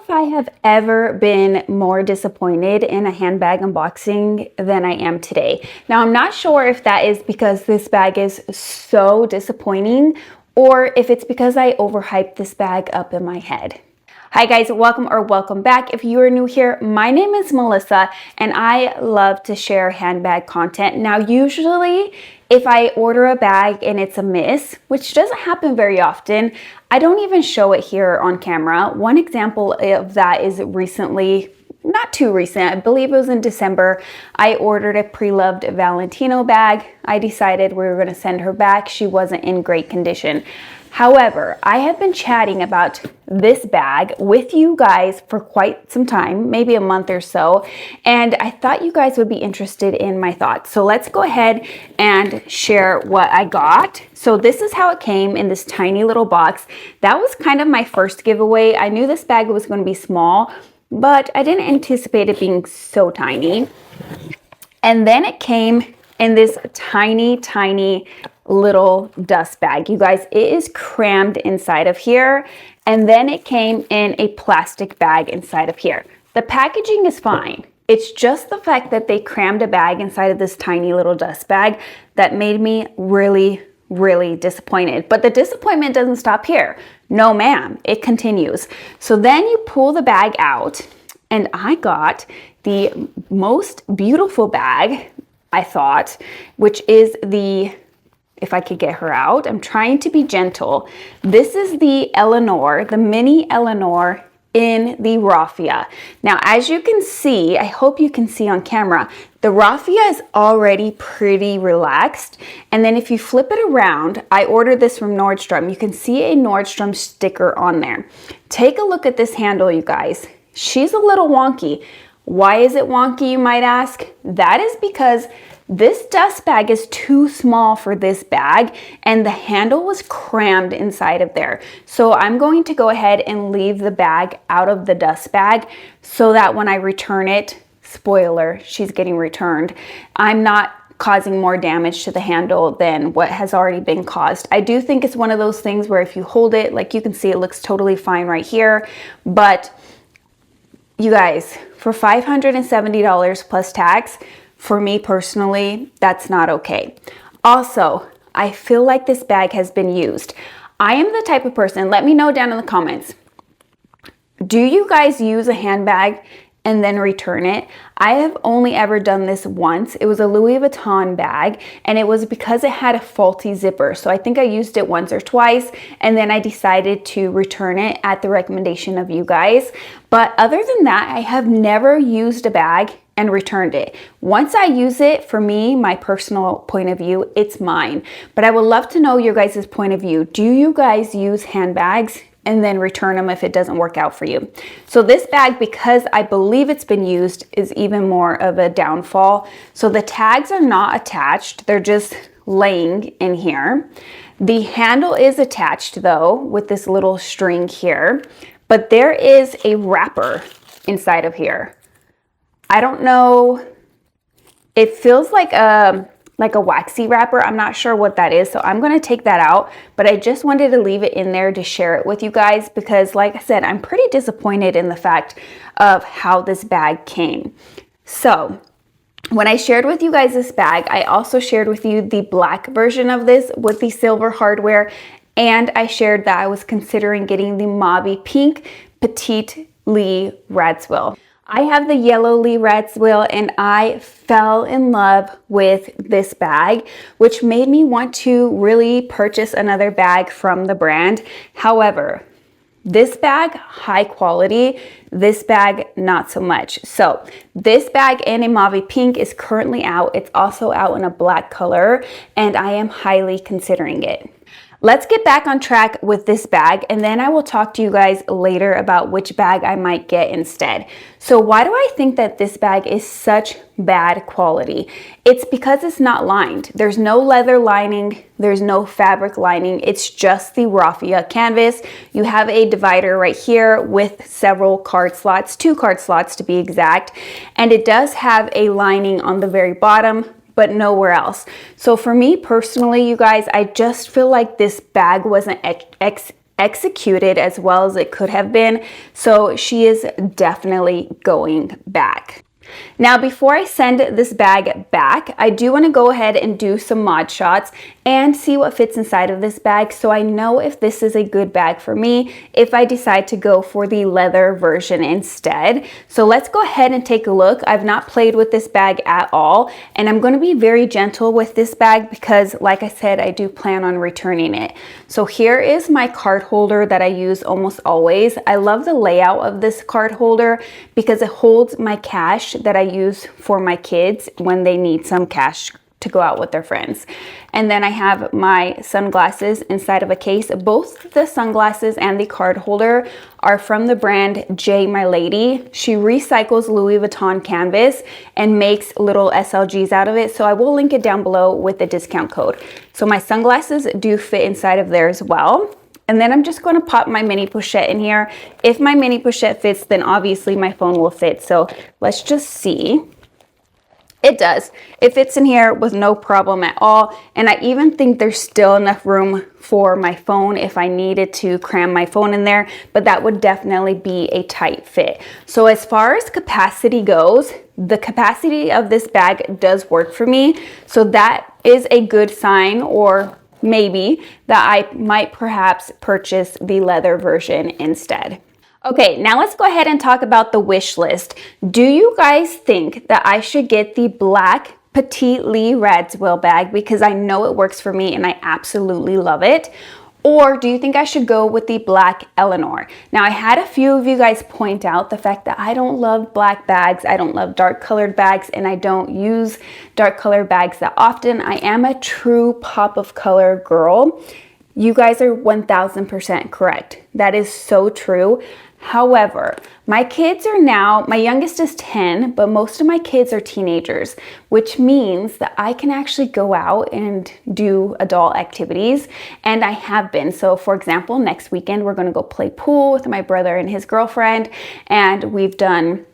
if I have ever been more disappointed in a handbag unboxing than I am today. Now, I'm not sure if that is because this bag is so disappointing or if it's because I overhyped this bag up in my head. Hi guys, welcome back. If you are new here, my name is Melissa and I love to share handbag content. Now, usually if I order a bag and it's a miss, which doesn't happen very often, I don't even show it here on camera. One example of that is recently, not too recent, I believe it was in December, I ordered a pre-loved Valentino bag. I decided we were going to send her back. She wasn't in great condition. However, I have been chatting about this bag with you guys for quite some time, maybe a month or so, and I thought you guys would be interested in my thoughts. So let's go ahead and share what I got. So this is how it came in this tiny little box. That was kind of my first giveaway. I knew this bag was going to be small, but I didn't anticipate it being so tiny. And then it came in this tiny little dust bag. You guys, it is crammed inside of here. And then it came in a plastic bag inside of here. The packaging is fine. It's just the fact that they crammed a bag inside of this tiny little dust bag that made me really disappointed. But the disappointment doesn't stop here. No ma'am, it continues. So then you pull the bag out and I got the most beautiful bag, I thought, which is the, if I could get her out, I'm trying to be gentle. This is the Eleanor, the mini Eleanor in the raffia. Now, as you can see, I hope you can see on camera, the raffia is already pretty relaxed. And then if you flip it around, I ordered this from Nordstrom. You can see a Nordstrom sticker on there. Take a look at this handle, you guys. She's a little wonky. Why is it wonky, you might ask? That is because this dust bag is too small for this bag and the handle was crammed inside of there. So I'm going to go ahead and leave the bag out of the dust bag so that when I return it, spoiler, she's getting returned, I'm not causing more damage to the handle than what has already been caused. I do think it's one of those things where if you hold it, like you can see, it looks totally fine right here, but you guys, for $570 plus tax, for me personally, that's not okay. Also, I feel like this bag has been used. I am the type of person, let me know down in the comments, do you guys use a handbag and then return it? I have only ever done this once. It was a Louis Vuitton bag and it was because it had a faulty zipper. So I think I used it once or twice and then I decided to return it at the recommendation of you guys. But other than that, I have never used a bag and returned it. Once I use it, for me, my personal point of view, it's mine. But I would love to know your guys' point of view. Do you guys use handbags and then return them if it doesn't work out for you? So this bag, because I believe it's been used, is even more of a downfall. So the tags are not attached, they're just laying in here. The handle is attached though with this little string here, but there is a wrapper inside of here. I don't know, it feels like a waxy wrapper. I'm not sure what that is, so I'm going to take that out, but I just wanted to leave it in there to share it with you guys because, like I said, I'm pretty disappointed in the fact of how this bag came. So when I shared with you guys this bag, I also shared with you the black version of this with the silver hardware, and I shared that I was considering getting the mauve pink petite Lee Radziwill. I have the yellow Lee Radziwill and I fell in love with this bag, which made me want to really purchase another bag from the brand. However, this bag, high quality, this bag, not so much. So this bag in a mauve pink is currently out. It's also out in a black color and I am highly considering it. Let's get back on track with this bag and then I will talk to you guys later about which bag I might get instead. So why do I think that this bag is such bad quality? It's because it's not lined. There's no leather lining, there's no fabric lining, it's just the raffia canvas. You have a divider right here with several card slots, 2 card slots to be exact, and it does have a lining on the very bottom, but nowhere else. So for me personally, you guys, I just feel like this bag wasn't executed as well as it could have been. So she is definitely going back. Now, before I send this bag back, I do want to go ahead and do some mod shots and see what fits inside of this bag, so I know if this is a good bag for me if I decide to go for the leather version instead. So let's go ahead and take a look. I've not played with this bag at all, and I'm going to be very gentle with this bag because, like I said, I do plan on returning it. So here is my card holder that I use almost always. I love the layout of this card holder because it holds my cash that I use for my kids when they need some cash to go out with their friends. And then I have my sunglasses inside of a case. Both the sunglasses and the card holder are from the brand JMYLADY. She recycles Louis Vuitton canvas and makes little SLGs out of it. So I will link it down below with the discount code. So my sunglasses do fit inside of there as well. And then I'm just going to pop my mini pochette in here. If my mini pochette fits, then obviously my phone will fit. So let's just see. It does. It fits in here with no problem at all. And I even think there's still enough room for my phone if I needed to cram my phone in there, but that would definitely be a tight fit. So as far as capacity goes, the capacity of this bag does work for me. So that is a good sign, or maybe that I might perhaps purchase the leather version instead. Okay, now let's go ahead and talk about the wish list. Do you guys think that I should get the black Petite Lee Radziwill bag because I know it works for me and I absolutely love it? Or do you think I should go with the black Eleanor? Now, I had a few of you guys point out the fact that I don't love black bags, I don't love dark colored bags, and I don't use dark colored bags that often. I am a true pop of color girl. You guys are 1000% correct. That is so true. However, my kids are now, my youngest is 10, but most of my kids are teenagers, which means that I can actually go out and do adult activities, and I have been. So for example, next weekend, we're gonna go play pool with my brother and his girlfriend, and we've done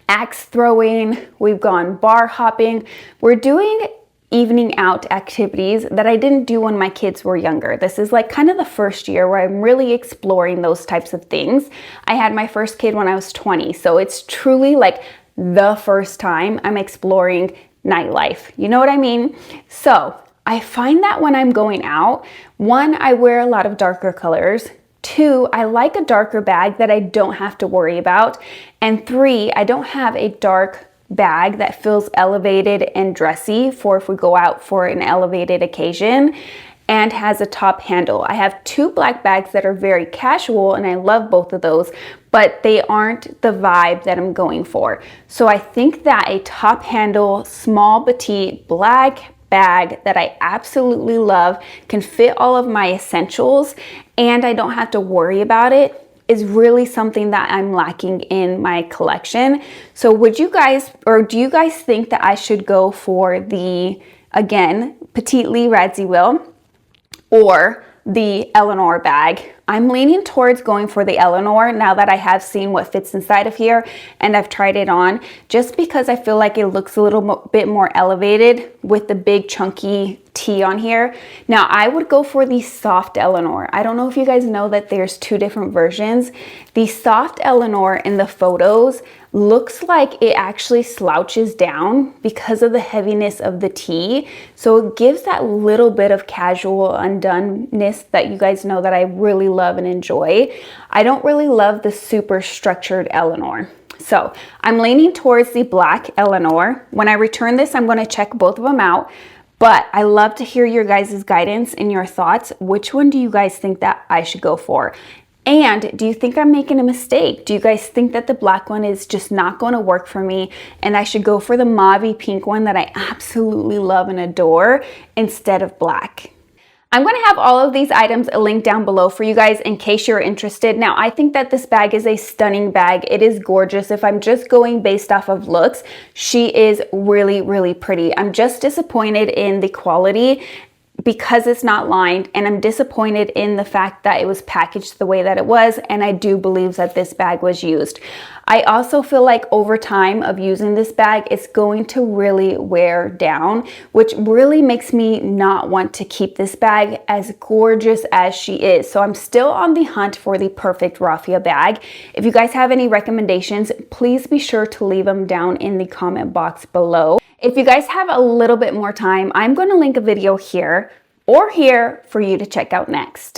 axe throwing, we've gone bar hopping. We're doing evening out activities that I didn't do when my kids were younger. This is like kind of the first year where I'm really exploring those types of things. I had my first kid when I was 20, so it's truly like the first time I'm exploring nightlife. You know what I mean? So I find that when I'm going out, one, I wear a lot of darker colors. Two, I like a darker bag that I don't have to worry about. And three, I don't have a dark bag that feels elevated and dressy for if we go out for an elevated occasion, and has a top handle. I have two black bags that are very casual and I love both of those, but they aren't the vibe that I'm going for. So I think that a top handle, small petite black bag that I absolutely love, can fit all of my essentials and I don't have to worry about it, is really something that I'm lacking in my collection. So would you guys, or do you guys think that I should go for the, again, Petite Lee Radziwill or the Eleanor bag? I'm leaning towards going for the Eleanor now that I have seen what fits inside of here and I've tried it on, just because I feel like it looks a little bit more elevated with the big chunky T on here. Now I would go for the soft Eleanor. I don't know if you guys know that there's two different versions. The soft Eleanor in the photos looks like it actually slouches down because of the heaviness of the T. So it gives that little bit of casual undoneness that you guys know that I really love and enjoy. I don't really love the super structured Eleanor. So I'm leaning towards the black Eleanor. When I return this, I'm going to check both of them out. But I love to hear your guys' guidance and your thoughts. Which one do you guys think that I should go for? And do you think I'm making a mistake? Do you guys think that the black one is just not going to work for me and I should go for the mauve pink one that I absolutely love and adore instead of black? I'm going to have all of these items linked down below for you guys in case you're interested. Now, I think that this bag is a stunning bag. It is gorgeous. If I'm just going based off of looks, she is really, really pretty. I'm just disappointed in the quality because it's not lined, and I'm disappointed in the fact that it was packaged the way that it was, and I do believe that this bag was used. I also feel like over time of using this bag, it's going to really wear down, which really makes me not want to keep this bag as gorgeous as she is. So I'm still on the hunt for the perfect raffia bag. If you guys have any recommendations, please be sure to leave them down in the comment box below. If you guys have a little bit more time, I'm going to link a video here or here for you to check out next.